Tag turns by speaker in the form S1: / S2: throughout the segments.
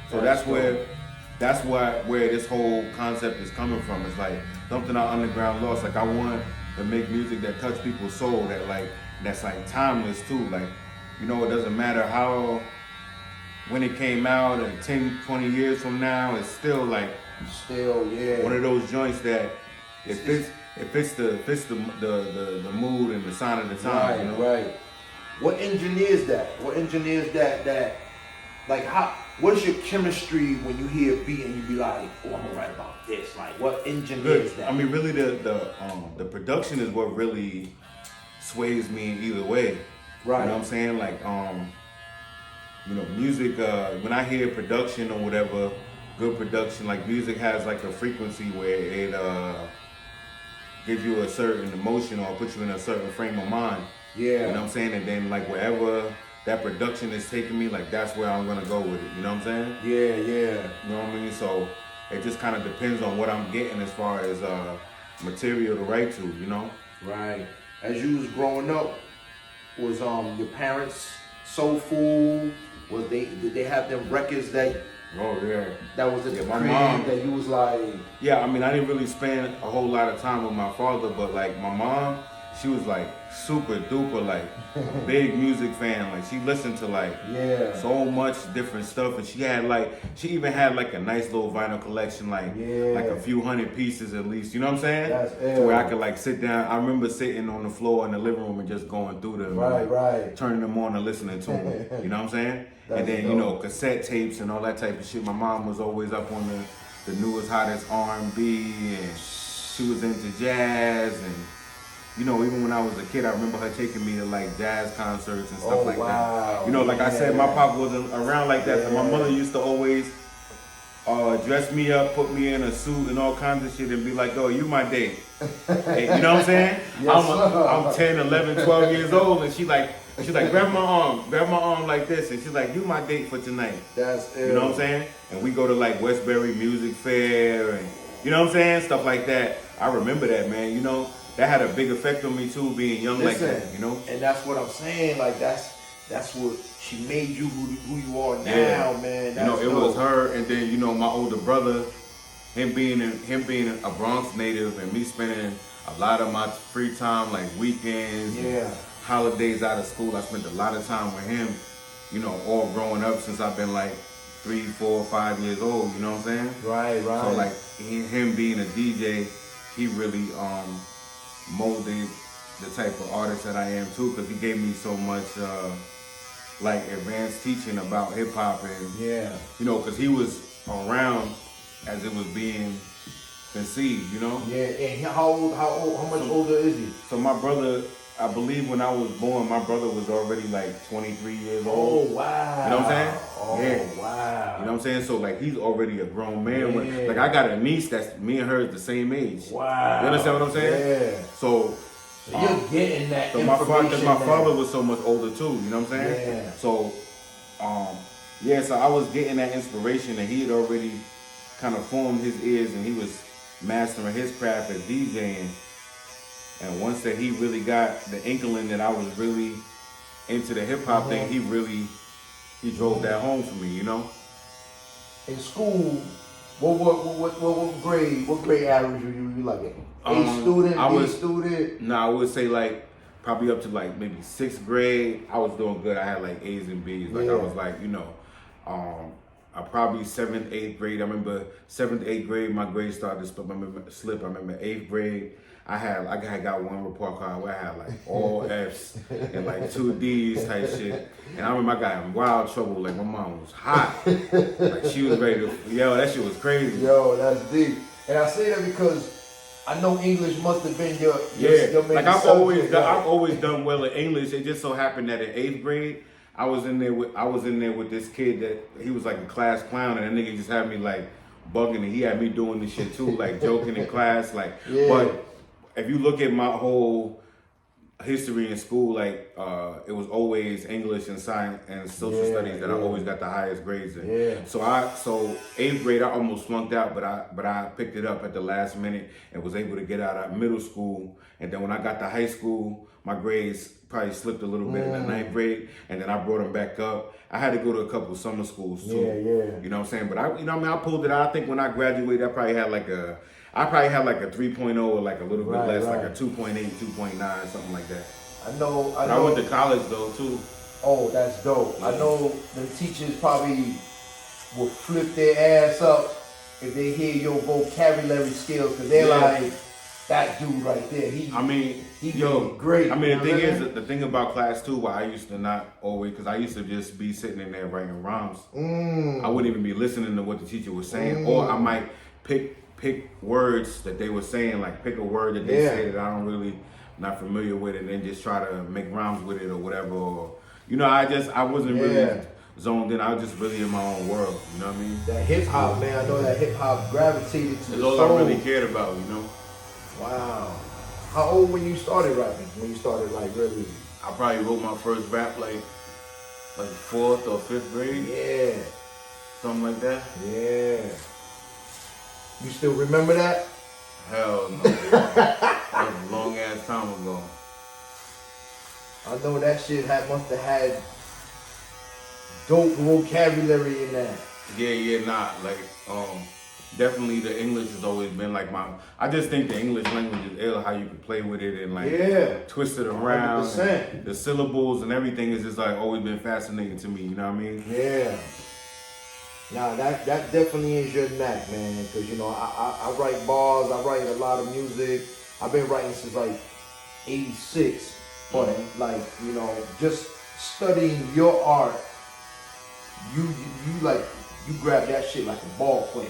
S1: So that's where this whole concept is coming from. It's like something our underground lost. Like I want to make music that touch people's soul, that's like timeless too. Like, you know, it doesn't matter when it came out and 10, 20 years from now, it's still like one of those joints that it fits the mood and the sign of the time.
S2: Right,
S1: you know?
S2: Right. What engineers that? Like what's your chemistry when you hear a beat and you be like, oh, I'm gonna write about this? Like what engineers that?
S1: I mean, really the production is what really sways me in either way.
S2: Right.
S1: You know what I'm saying? Like you know, music, when I hear production or whatever, good production, like music has like a frequency where it gives you a certain emotion or puts you in a certain frame of mind.
S2: Yeah.
S1: You know what I'm saying? And then like wherever that production is taking me, like that's where I'm gonna go with it. You know what I'm saying?
S2: Yeah.
S1: You know what I mean? So it just kind of depends on what I'm getting as far as material to write to, you know?
S2: Right. As you was growing up, was your parents soulful? Did they have them records that?
S1: Oh yeah.
S2: That was at the
S1: my
S2: crib
S1: mom,
S2: that you was like.
S1: Yeah, I mean, I didn't really spend a whole lot of time with my father, but like my mom, she was like super duper like a big music fan. Like she listened to like so much different stuff, and she even had like a nice little vinyl collection, like a few hundred pieces at least. You know what I'm saying?
S2: That's
S1: to where I could like sit down. I remember sitting on the floor in the living room and just going through them,
S2: right,
S1: turning them on and listening to them. You know what I'm saying?
S2: That's
S1: and then
S2: dope.
S1: You know, cassette tapes and all that type of shit. My mom was always up on the newest, hottest R&B, and she was into jazz. And you know, even when I was a kid, I remember her taking me to like jazz concerts and stuff like that. You know, like I said, my pop wasn't around like that. So my mother used to always dress me up, put me in a suit and all kinds of shit and be like, oh, you my date. Hey, you know what I'm saying? I'm 10, 11, 12 years old, and she's like, grab my arm like this, and she's like, you my date for tonight.
S2: That's it.
S1: You know what I'm saying? And we go to like Westbury Music Fair, and you know what I'm saying? Stuff like that. I remember that, man. You know, that had a big effect on me too, being young like that, you know?
S2: And that's what I'm saying, like that's what she made you who you are now, man. That's
S1: you know, it was her, and then you know my older brother, him being a Bronx native, and me spending a lot of my free time, like weekends, holidays out of school. I spent a lot of time with him, you know, all growing up since I've been like 3, 4, 5 years old. You know what I'm saying?
S2: Right.
S1: So like him being a DJ, he really molded the type of artist that I am too, because he gave me so much like advanced teaching about hip hop, and you know, because he was around as it was being conceived, you know.
S2: Yeah. And how much older is he?
S1: So my brother, I believe when I was born, my brother was already like 23 years old.
S2: Oh wow.
S1: You know what I'm saying?
S2: Oh wow.
S1: You know what I'm saying? So like he's already a grown man. Like I got a niece that's me and her is the same age.
S2: Wow.
S1: You understand what I'm saying?
S2: Yeah.
S1: So
S2: you're getting that
S1: so
S2: information.
S1: Because my father was so much older too, you know what I'm saying?
S2: Yeah.
S1: So, so I was getting that inspiration, and he had already kind of formed his ears, and he was mastering his craft as DJing. And once that he really got the inkling that I was really into the hip hop thing, he drove that home for me, you know?
S2: In school, what grade average were you like? A student, B student?
S1: No, I would say like probably up to like maybe 6th grade. I was doing good. I had like A's and B's. Like I was like, you know, I probably 7th, 8th grade. I remember 7th, 8th grade, my grades started to slip. I remember 8th grade. I had got one report card where I had like all F's and like 2 D's type shit. And I remember I got in wild trouble. Like my mom was hot. Like she was ready to, that shit was crazy.
S2: Yo, that's deep. And I say that because I know English must have been your main
S1: like I've
S2: subject,
S1: always done well in English. It just so happened that in 8th grade, I was in there with this kid that he was like a class clown, and that nigga just had me like bugging, and he had me doing this shit too, like joking in class, like. But if you look at my whole history in school, like it was always English and science and social studies that I always got the highest grades in.
S2: Yeah.
S1: So 8th grade I almost flunked out, but I picked it up at the last minute and was able to get out of middle school. And then when I got to high school, my grades probably slipped a little bit in the 9th grade, and then I brought them back up. I had to go to a couple of summer schools too.
S2: Yeah.
S1: You know what I'm saying? But I pulled it out. I think when I graduated, I probably had like a 3.0 or like a little bit less, like a 2.8, 2.9, something like that.
S2: I know.
S1: I went to college though too.
S2: Oh, that's dope. I know the teachers probably will flip their ass up if they hear your vocabulary skills, because they're like, that dude right there, he great.
S1: I mean, the thing about class 2, why I used to not always, because I used to just be sitting in there writing rhymes. I wouldn't even be listening to what the teacher was saying, or I might pick words that they were saying, like pick a word that they said that I don't really not familiar with, and then just try to make rhymes with it or whatever. Or I wasn't really zoned in. I was just really in my own world. You know what I mean?
S2: That hip hop, man. I know that hip hop gravitated to
S1: That's
S2: the
S1: all
S2: soul.
S1: I really cared about. You know.
S2: Wow. How old when you started rapping? When you started like really?
S1: I probably wrote my first rap like 4th or 5th grade.
S2: Yeah.
S1: Something like that.
S2: Yeah. You still remember that?
S1: Hell no. That was a long ass time ago.
S2: I know that shit must have had dope vocabulary in that.
S1: Definitely the English has always been like I just think the English language is ill, how you can play with it and twist it around. The syllables and everything is just like always been fascinating to me, you know what I mean?
S2: Yeah. Nah, that definitely is your knack, man, because I write bars, I write a lot of music. I've been writing since like 86, but just studying your art, you grab that shit like a ball player,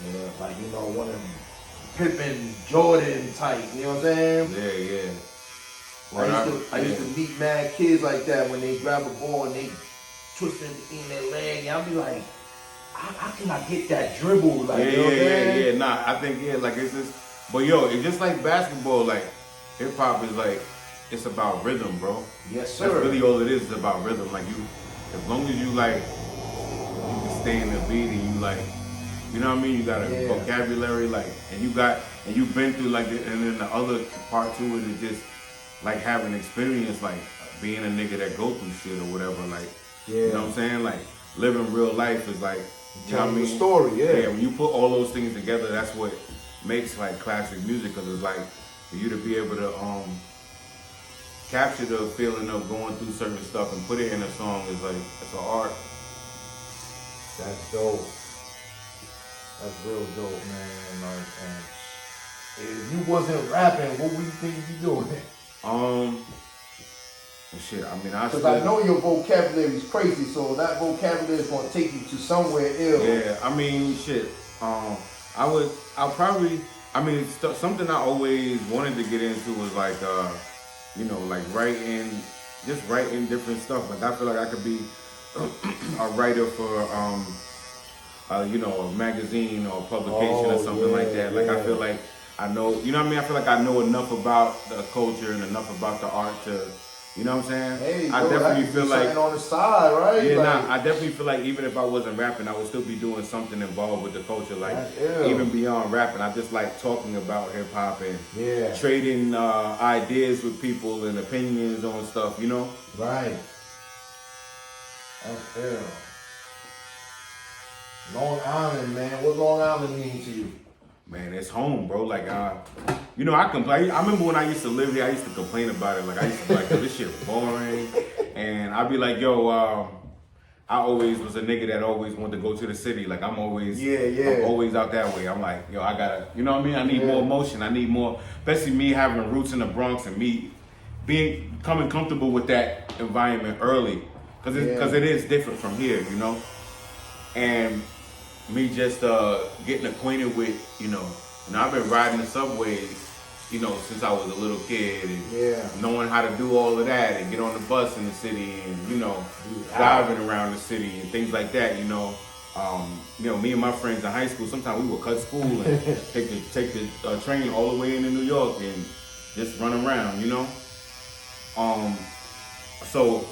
S2: one of them Pippen, Jordan type, you know what I'm saying?
S1: Yeah.
S2: I used to meet mad kids like that when they grab a ball and they twist it in their leg. I'll be like, how can I get that dribble?
S1: Yeah. Nah, I think it's just, but it's just like basketball. Like hip hop is like, it's about rhythm, bro.
S2: Yes, sir.
S1: That's really all it is about rhythm. Like as long as you can stay in the beat and you know what I mean? You got a vocabulary, and you've been through and then the other part to it is just like having experience, like being a nigga that go through shit or whatever, you know what I'm saying? Like living real life is like, you know what I mean?
S2: The story,
S1: Yeah, when you put all those things together, that's what makes like classic music, because it's like for you to be able to capture the feeling of going through certain stuff and put it in a song is like, it's an art.
S2: That's dope. That's real dope, man. And if you wasn't rapping, what would you think you'd be doing?
S1: Shit, I mean,
S2: because I know your vocabulary is crazy, so that vocabulary is gonna take you to somewhere else.
S1: Yeah, I mean, shit. I'll probably. I mean, something I always wanted to get into was like writing different stuff. Like I feel like I could be a writer for a magazine or a publication or something like that. Like I feel like I know, you know what I mean? I feel like I know enough about the culture and enough about the art to, you know what I'm saying?
S2: Hey,
S1: I definitely feel like
S2: on the side, right?
S1: Yeah, I definitely feel like even if I wasn't rapping, I would still be doing something involved with the culture. Like even beyond rapping, I just like talking about hip hop and trading ideas with people and opinions on stuff, you know?
S2: Right. That's ill. Long Island, man. What Long Island mean to you?
S1: Man, it's home, bro. Like, I complain. I remember when I used to live here, I used to complain about it. Like, I used to be like, this shit boring. And I'd be like, I always was a nigga that always wanted to go to the city. Like, I'm always out that way. I'm like, I gotta, you know what I mean? I need more emotion. I need more, especially me having roots in the Bronx and me becoming comfortable with that environment early. Because it is different from here, you know? And me just getting acquainted with, I've been riding the subway, since I was a little kid, and knowing how to do all of that and get on the bus in the city and, driving around the city and things like that, me and my friends in high school, sometimes we would cut school and take the train all the way into New York and just run around, So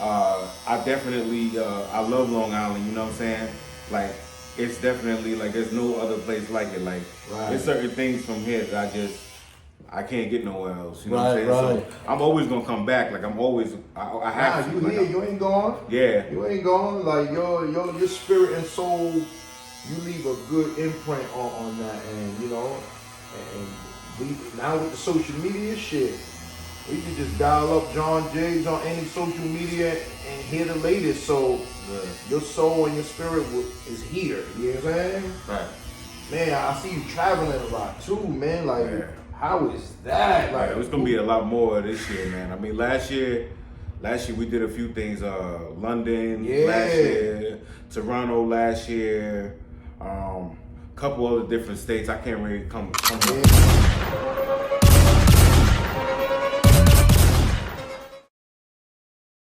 S1: I definitely I love Long Island. You know what I'm saying? Like it's definitely like there's no other place like it. Like there's certain things from here that I can't get nowhere else. You know what I'm saying? So I'm always gonna come back. Like I'm always I have to.
S2: You here? You ain't gone.
S1: Yeah.
S2: You ain't gone. Like your spirit and soul, you leave a good imprint on that, and you know, and now with the social media shit, we can just dial up John Jiggs on any social media and hear the latest. So your soul and your spirit is here. You know what I'm saying?
S1: Right.
S2: Man, I see you traveling a lot too, man. Like, how is that? Like,
S1: it's gonna be a lot more this year, man. I mean, last year we did a few things. London last year, Toronto last year, couple other different states. I can't really come.